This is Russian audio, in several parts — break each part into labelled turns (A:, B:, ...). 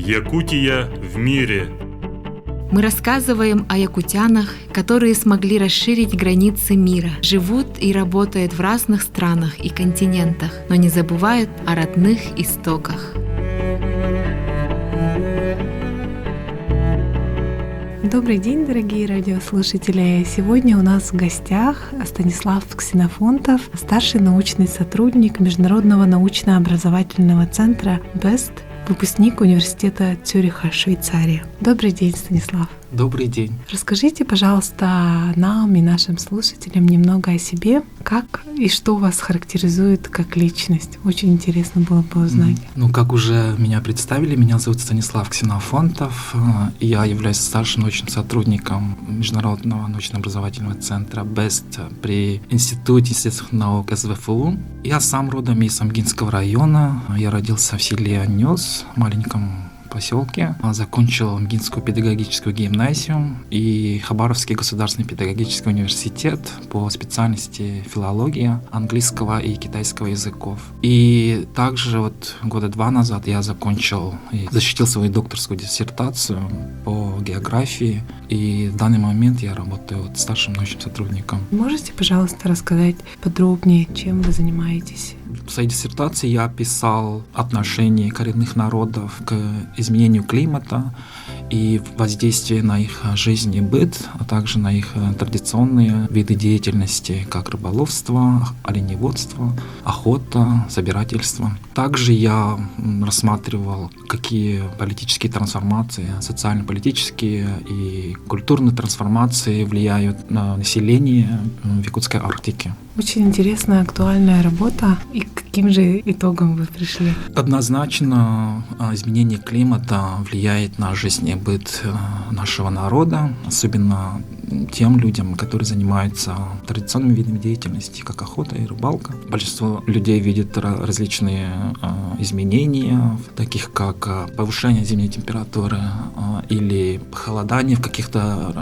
A: Якутия в мире.
B: Мы рассказываем о якутянах, которые смогли расширить границы мира, живут и работают в разных странах и континентах, но не забывают о родных истоках.
C: Добрый день, дорогие радиослушатели! Сегодня у нас в гостях Станислав Ксенофонтов, старший научный сотрудник Международного научно-образовательного центра BEST, выпускник университета Цюриха, Швейцария. Добрый день, Станислав!
D: Добрый день.
C: Расскажите, пожалуйста, нам и нашим слушателям немного о себе, как и что вас характеризует как личность. Очень интересно было бы узнать.
D: Как уже меня представили, меня зовут Станислав Ксенофонтов. Я являюсь старшим научным сотрудником Международного научно-образовательного центра BEST при Институте естественных наук СВФУ. Я сам родом из Амгинского района. Я родился в селе Анёс, маленьком поселке, закончил Амгинскую педагогическую гимназию и Хабаровский государственный педагогический университет по специальности филология английского и китайского языков. И также года 2 назад я закончил и защитил свою докторскую диссертацию по географии, и в данный момент я работаю старшим научным сотрудником.
C: Можете, пожалуйста, рассказать подробнее, чем вы занимаетесь?
D: В своей диссертации я описал отношение коренных народов к изменению климата и воздействие на их жизнь и быт, а также на их традиционные виды деятельности, как рыболовство, оленеводство, охота, собирательство. Также я рассматривал, какие политические трансформации, социально-политические и культурные трансформации влияют на население в Якутской Арктике.
C: Очень интересная, актуальная работа. И к каким же итогам вы пришли?
D: Однозначно изменение климата влияет на жизнь и быт нашего народа, особенно тем людям, которые занимаются традиционными видами деятельности, как охота и рыбалка. Большинство людей видят различные изменения, таких как повышение зимней температуры или похолодание в каких-то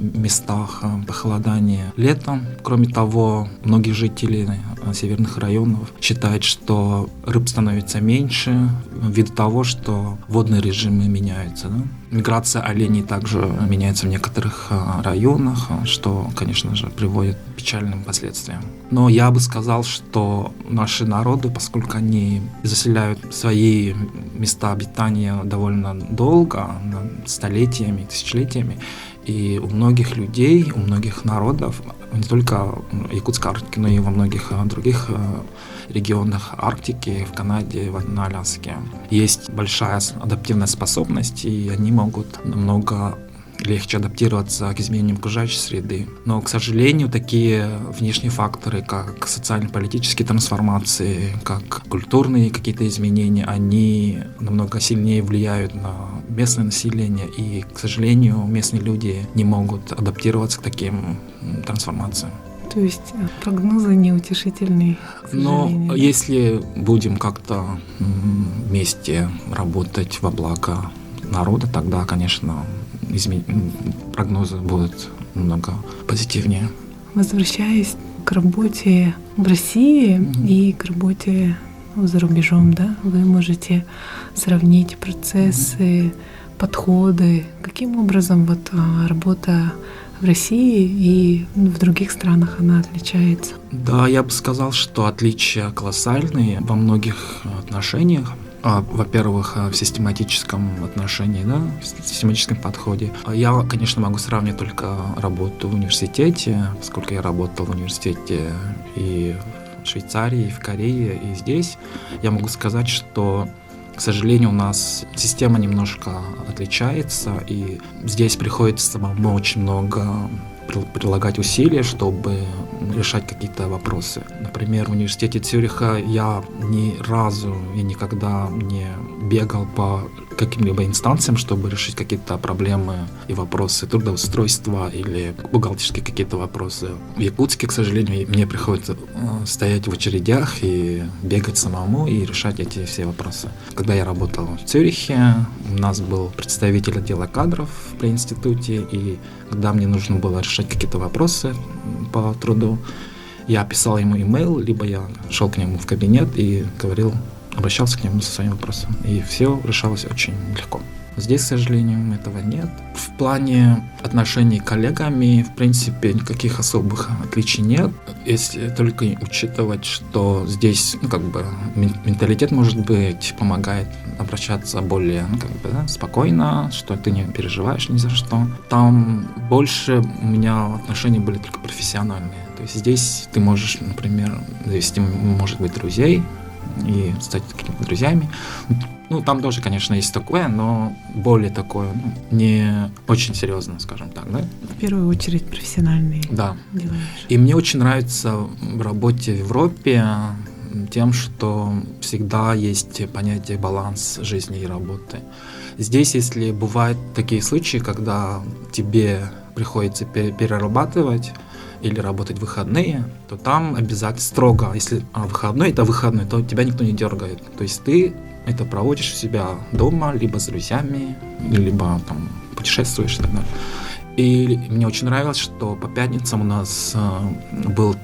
D: местах, похолодание летом. Кроме того, многие жители северных районов считают, что рыб становится меньше ввиду того, что водные режимы меняются. Миграция оленей также меняется в некоторых районах, что, конечно же, приводит к печальным последствиям. Но я бы сказал, что наши народы, поскольку они заселяют свои места обитания довольно долго, столетиями, тысячелетиями, и у многих людей, у многих народов, не только в Якутской Арктике, но и во многих других регионах Арктики, в Канаде, на Аляске, есть большая адаптивная способность, и они могут намного легче адаптироваться к изменениям окружающей среды. Но, к сожалению, такие внешние факторы, как социально-политические трансформации, как культурные какие-то изменения, они намного сильнее влияют на местное население, и, к сожалению, местные люди не могут адаптироваться к таким трансформациям.
C: То есть прогнозы неутешительные, к сожалению.
D: Но если будем как-то вместе работать во благо народа, тогда, конечно, прогнозы будут намного позитивнее.
C: Возвращаясь к работе в России и к работе за рубежом, вы можете сравнить процессы, подходы, каким образом работа в России и в других странах она отличается? Да,
D: я бы сказал, что отличия колоссальные во многих отношениях. Во-первых, в систематическом отношении, в систематическом подходе. Я, конечно, могу сравнивать только работу в университете, поскольку я работал в университете и в Швейцарии, и в Корее, и здесь. Я могу сказать, что, к сожалению, у нас система немножко отличается, и здесь приходится самому очень много прилагать усилия, чтобы решать какие-то вопросы. Например, в университете Цюриха я ни разу и никогда не бегал по каким-либо инстанциям, чтобы решить какие-то проблемы и вопросы трудоустройства или бухгалтерские какие-то вопросы. В Якутске, к сожалению, мне приходится стоять в очередях и бегать самому и решать эти все вопросы. Когда я работал в Цюрихе, у нас был представитель отдела кадров при институте, и когда мне нужно было решать какие-то вопросы по труду, я писал ему имейл, либо я шел к нему в кабинет и говорил обращался к нему со своим вопросом. И все решалось очень легко. Здесь, к сожалению, этого нет. В плане отношений с коллегами, в принципе, никаких особых отличий нет. Если только учитывать, что здесь, менталитет, может быть, помогает обращаться более, спокойно, что ты не переживаешь ни за что. Там больше у меня отношения были только профессиональные. То есть здесь ты можешь, например, завести, может быть, друзей и стать какими-то друзьями. Там тоже, конечно, есть такое, но более такое, не очень серьезно, скажем так, да?
C: В первую очередь профессиональные
D: дела.
C: И
D: мне очень нравится в работе в Европе тем, что всегда есть понятие баланс жизни и работы. Здесь, если бывают такие случаи, когда тебе приходится перерабатывать или работать в выходные, то там обязательно строго, если выходной это выходной, то тебя никто не дергает. То есть ты это проводишь у себя дома, либо с друзьями, либо там путешествуешь и так далее. И мне очень нравилось, что по пятницам у нас был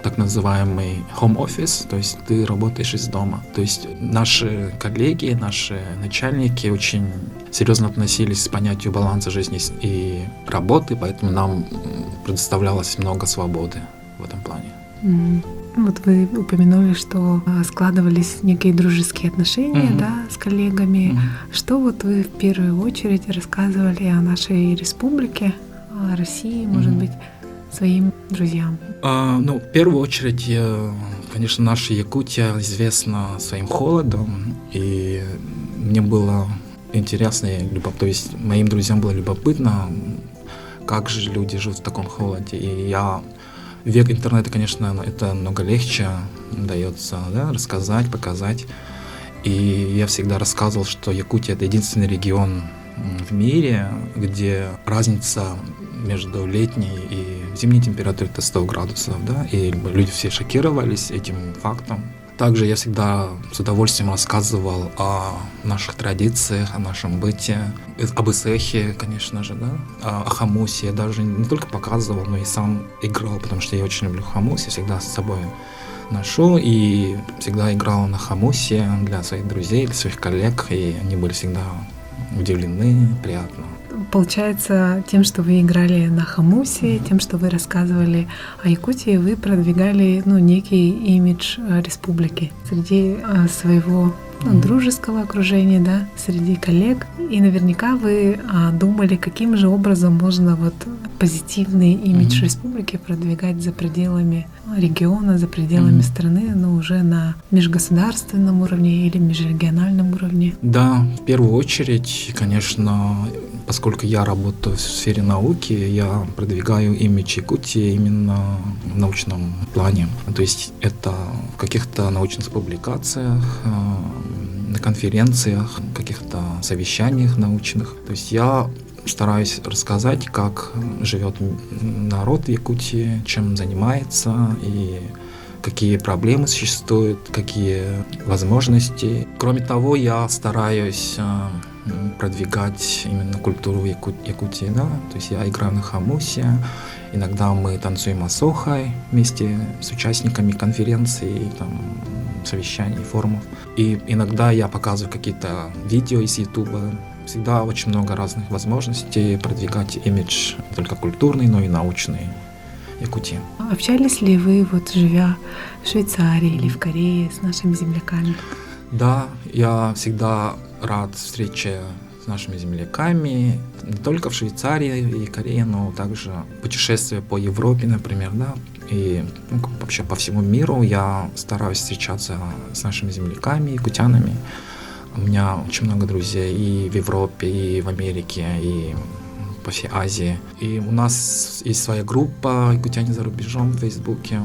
D: так называемый home office, то есть ты работаешь из дома. То есть наши коллеги, наши начальники очень серьезно относились к понятию баланса жизни и работы, поэтому нам предоставлялось много свободы в этом плане.
C: Вот вы упомянули, что складывались некие дружеские отношения, с коллегами. Что вот вы в первую очередь рассказывали о нашей республике, о России, может быть, своим друзьям?
D: В первую очередь, конечно, наша Якутия известна своим холодом, и мне было интересно, то есть моим друзьям было любопытно, как же люди живут в таком холоде, и в век интернета, конечно, это много легче дается, рассказать, показать. И я всегда рассказывал, что Якутия — это единственный регион в мире, где разница между летней и зимней температурой — это 100 градусов, и люди все шокировались этим фактом. Также я всегда с удовольствием рассказывал о наших традициях, о нашем быте, об исехе, конечно же, о хамусе. Я даже не только показывал, но и сам играл, потому что я очень люблю хамус, я всегда с собой ношу и всегда играл на хамусе для своих друзей, для своих коллег, и они были всегда удивлены, приятно.
C: Получается, тем, что вы играли на хамусе, тем, что вы рассказывали о Якутии, вы продвигали некий имидж республики среди своего дружеского окружения, среди коллег. И наверняка вы думали, каким же образом можно позитивный имидж республики продвигать за пределами региона, за пределами страны, уже на межгосударственном уровне или межрегиональном уровне.
D: Да, в первую очередь, конечно, поскольку я работаю в сфере науки, я продвигаю имидж Якутии именно в научном плане. То есть это в каких-то научных публикациях, на конференциях, каких-то совещаниях научных. То есть я стараюсь рассказать, как живет народ в Якутии, чем занимается и какие проблемы существуют, какие возможности. Кроме того, я стараюсь продвигать именно культуру Якутии, то есть я играю на хамусе, иногда мы танцуем асохай вместе с участниками конференций, совещаний, форумов. И иногда я показываю какие-то видео из Ютуба. Всегда очень много разных возможностей продвигать имидж не только культурный, но и научный Якутии.
C: Общались ли вы, живя в Швейцарии или в Корее, с нашими земляками?
D: Да, я всегда рад встрече с нашими земляками, не только в Швейцарии и Корее, но также путешествия по Европе, например, и вообще по всему миру я стараюсь встречаться с нашими земляками, якутянами. У меня очень много друзей и в Европе, и в Америке, и по всей Азии. И у нас есть своя группа «Якутяне за рубежом» в Фейсбуке.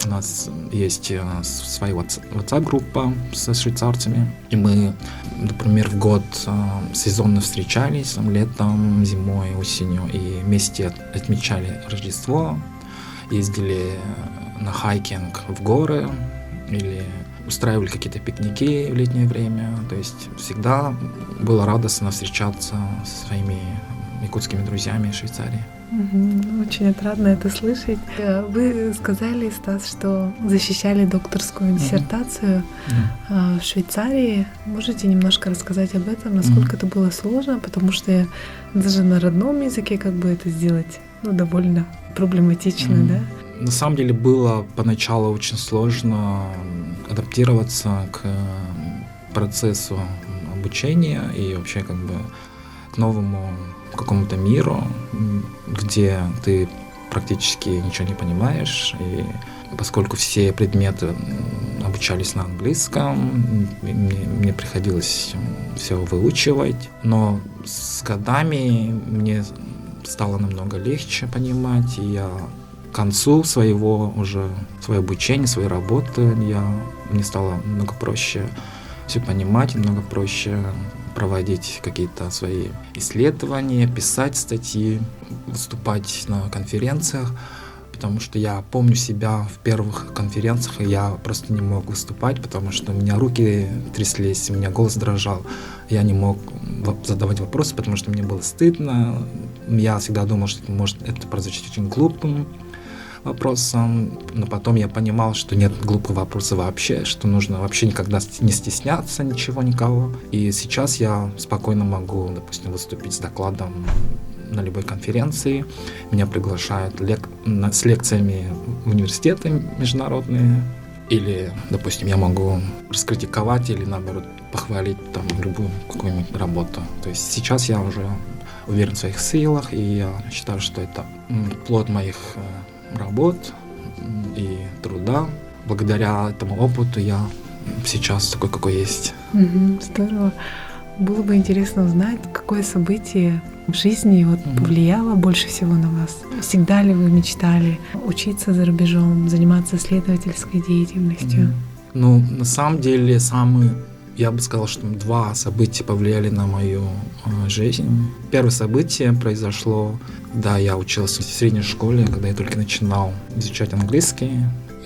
D: У нас есть своя WhatsApp-группа со швейцарцами. И мы, например, в год сезонно встречались, летом, зимой, осенью, и вместе отмечали Рождество, ездили на хайкинг в горы или устраивали какие-то пикники в летнее время. То есть всегда было радостно встречаться со своими якутскими друзьями в Швейцарии.
C: Очень отрадно это слышать. Вы сказали, Стас, что защищали докторскую диссертацию в Швейцарии. Можете немножко рассказать об этом, насколько это было сложно, потому что даже на родном языке как бы это сделать довольно проблематично, да?
D: На самом деле было поначалу очень сложно адаптироваться к процессу обучения и вообще как бы к новому какому-то миру, где ты практически ничего не понимаешь, и поскольку все предметы обучались на английском, мне приходилось все выучивать, но с годами мне стало намного легче понимать, и я к концу своего обучения, своей работы, мне стало намного проще все понимать, намного проще проводить какие-то свои исследования, писать статьи, выступать на конференциях, потому что я помню себя в первых конференциях, и я просто не мог выступать, потому что у меня руки тряслись, у меня голос дрожал, я не мог задавать вопросы, потому что мне было стыдно, я всегда думал, что может это прозвучит очень глупым вопросом, но потом я понимал, что нет глупых вопросов вообще, что нужно вообще никогда не стесняться ничего, никого. И сейчас я спокойно могу, допустим, выступить с докладом на любой конференции. Меня приглашают с лекциями в университеты международные. Или, допустим, я могу раскритиковать или, наоборот, похвалить там любую какую-нибудь работу. То есть сейчас я уже уверен в своих силах, и я считаю, что это плод моих работ и труда. Благодаря этому опыту я сейчас такой, какой есть.
C: Здорово. Было бы интересно узнать, какое событие в жизни повлияло больше всего на вас. Всегда ли вы мечтали учиться за рубежом, заниматься исследовательской деятельностью?
D: Ну, на самом деле, я бы сказал, что 2 события повлияли на мою жизнь. Первое событие произошло, когда я учился в средней школе, когда я только начинал изучать английский.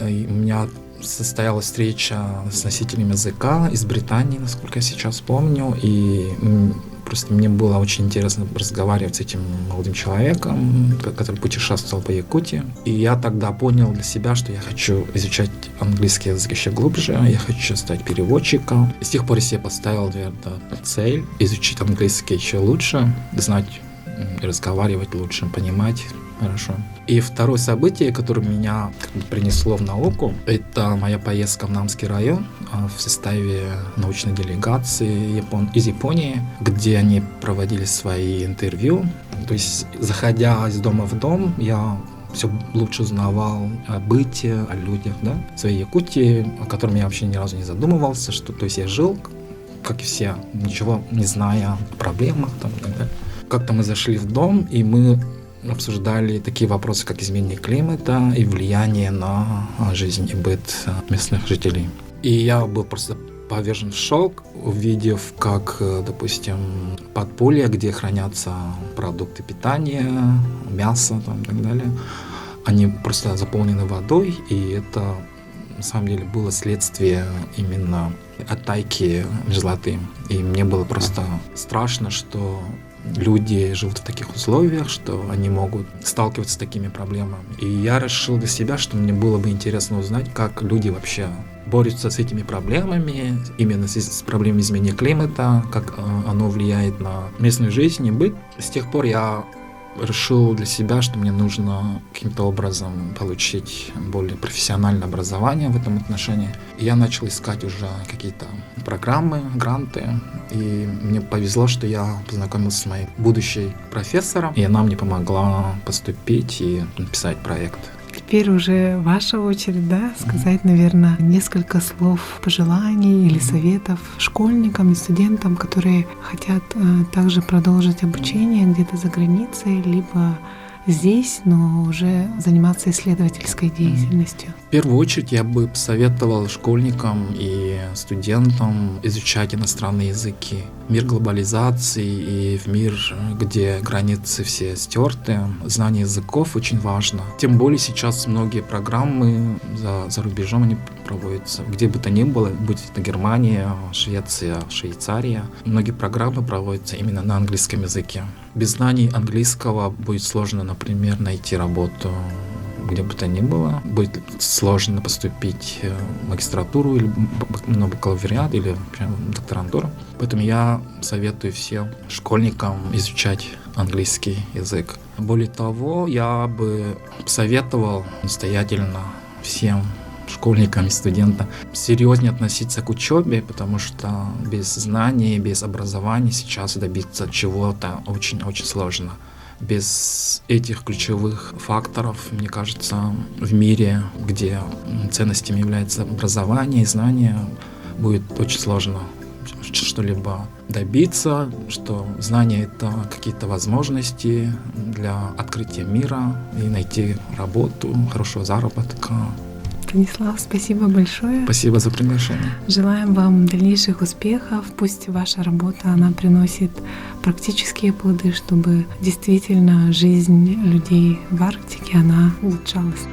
D: И у меня состоялась встреча с носителем языка из Британии, насколько я сейчас помню, и просто мне было очень интересно разговаривать с этим молодым человеком, который путешествовал по Якутии. И я тогда понял для себя, что я хочу изучать английский язык еще глубже, я хочу стать переводчиком. И с тех пор я себе поставил, наверное, цель изучить английский еще лучше, знать и разговаривать лучше, понимать хорошо. И второе событие, которое меня принесло в науку, это моя поездка в Намский район в составе научной делегации из Японии, где они проводили свои интервью. То есть, заходя из дома в дом, я все лучше узнавал о быте, о людях, да, своей Якутии, о котором я вообще ни разу не задумывался, то есть я жил, как и все, ничего не зная о проблемах там, и так далее. Как-то мы зашли в дом, и мы обсуждали такие вопросы, как изменение климата и влияние на жизнь и быт местных жителей. И я был просто повержен в шок, увидев, как, допустим, подполье, где хранятся продукты питания, мясо там, и так далее, они просто заполнены водой, и это на самом деле было следствие именно оттайки мерзлоты. И мне было просто страшно, что люди живут в таких условиях, что они могут сталкиваться с такими проблемами. И я решил для себя, что мне было бы интересно узнать, как люди вообще борются с этими проблемами, именно с проблемой изменения климата, как оно влияет на местную жизнь и быт. С тех пор я решил для себя, что мне нужно каким-то образом получить более профессиональное образование в этом отношении. И я начал искать уже какие-то программы, гранты. И мне повезло, что я познакомился с моей будущей профессором, и она мне помогла поступить и написать проект.
C: Теперь уже ваша очередь, да, сказать, наверное, несколько слов пожеланий или советов школьникам и студентам, которые хотят также продолжить обучение где-то за границей, либо здесь, но уже заниматься исследовательской деятельностью.
D: В первую очередь я бы посоветовал школьникам и студентам изучать иностранные языки. Мир глобализации и в мир, где границы все стерты, знание языков очень важно. Тем более сейчас многие программы за рубежом они проводятся. Где бы то ни было, будь это Германия, Швеция, Швейцария, многие программы проводятся именно на английском языке. Без знаний английского будет сложно, например, найти работу где бы то ни было. Будет сложно поступить в магистратуру или на бакалавриат или в докторантуру. Поэтому я советую всем школьникам изучать английский язык. Более того, я бы советовал настоятельно всем школьникам и студентам серьезнее относиться к учебе, потому что без знаний, без образования сейчас добиться чего-то очень-очень сложно. Без этих ключевых факторов, мне кажется, в мире, где ценностями является образование и знание, будет очень сложно что-либо добиться, что знание — это какие-то возможности для открытия мира и найти работу, хорошего заработка.
C: Станислав, спасибо большое.
D: Спасибо за приглашение.
C: Желаем вам дальнейших успехов. Пусть ваша работа, она приносит практические плоды, чтобы действительно жизнь людей в Арктике, она улучшалась.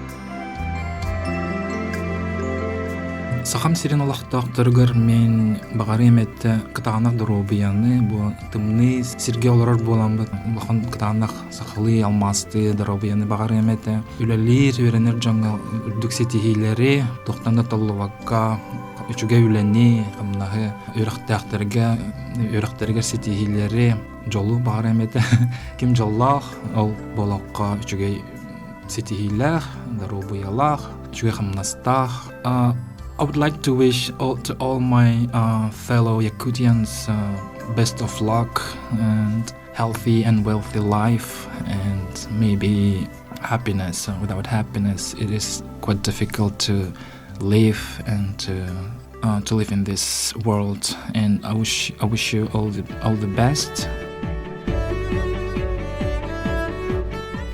D: Сахам сирен Аллахтах тыргыр мен багарым этте кытанак дробияны бу тымны Сергей олорор болам бу бахан кытанак сахлы алмасты дробияны багарым этте үлелир веренер жаңга дүксетихилери тохтанда толлувакка үчүгө үлени амнахы үрөхтәргә сетихилери жолу багарым этте ким жоллах ол болакка үчүгө сетихилер дробиялах үчүгө хамнастах. I would like to wish to all my fellow Yakutians best of luck and healthy and wealthy life and maybe happiness. Without happiness, it is quite difficult to live and to live in this world. And I wish you all the best.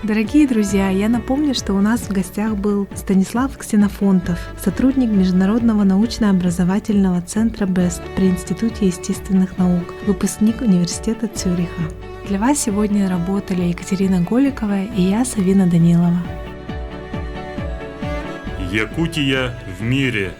C: Дорогие друзья, я напомню, что у нас в гостях был Станислав Ксенофонтов, сотрудник Международного научно-образовательного центра БЕСТ при Институте естественных наук, выпускник университета Цюриха. Для вас сегодня работали Екатерина Голикова и я, Савина Данилова.
A: Якутия в мире.